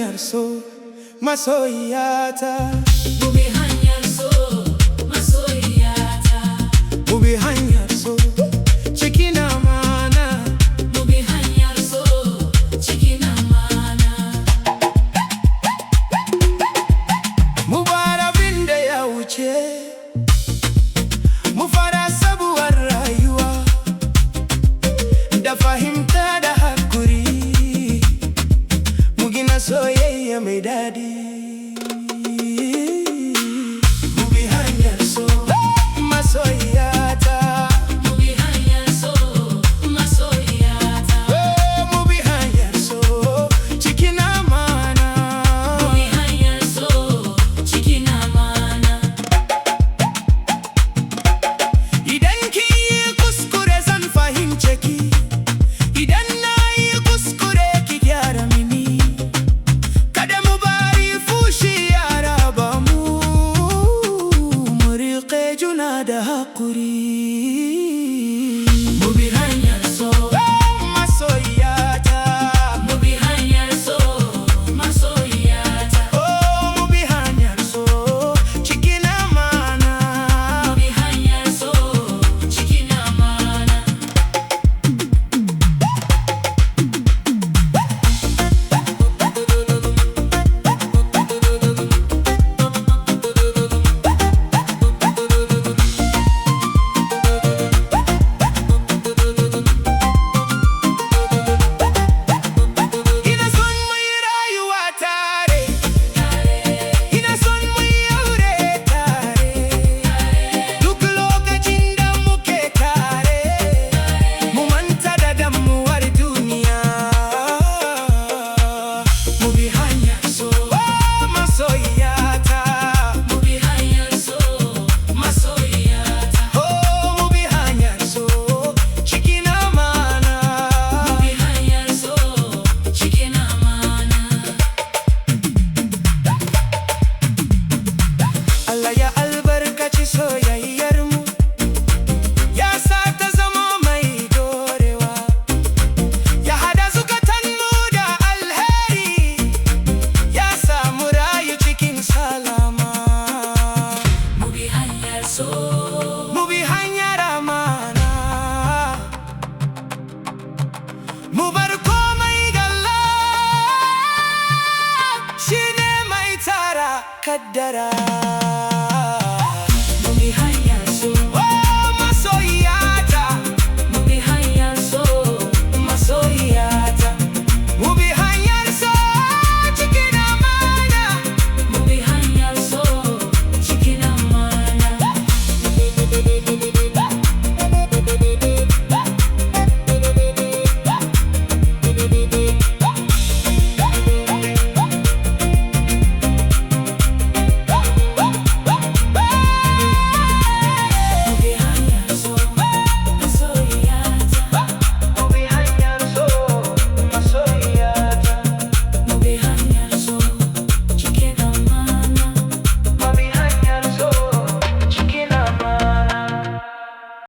hanyar so masoyiyata. Mu bi hanyar so masoyiyata. Mu bi hanyar so cikin amana. Mu bi hanyar so cikin amana. Mu bar abin da ya wuce, mu fara sabuwar rayuwa da fahimta da hakuri, mu gina soyayya mai daɗi. Mu bi hanyar so masoyiyata. Mu bi hanyar so masoyiyata. Mu bi hanyar so cikin amana. Mu bi hanyar so cikin amana. Idan kin yi kuskure zan fahimce ki, idan na yi kuskure ki gyara mini. Kada mu bari fushi ya raba mu, mu riƙe juna da haƙuri. Mu bi hanyar so Masoyiyata. mu bi hanyar so masoyiyata. Mu bi hanyar so cikin amana. Mu bi hanyar so cikin amana. Ina son mu yi rayuwa tare, ina son mu yi aure tare. Duk lokacin da muke tare, mu manta da damuwar duniya. Mu bi hanyar so masoyiyata. Mu bi hanyar so masoyiyata. Mu bi hanyar so cikin amana. Mu bi hanyar so cikin amana. Allah ya albarkaci soyayyarmu, ya sa ta zama mai dorewa, ya hada zukatanmu da alheri, ya samu rayu cikin salama. Mu bi hanyar so Mu bi hanyar amana, mu bar komai ga Allah, shi ne mai tara kaddara.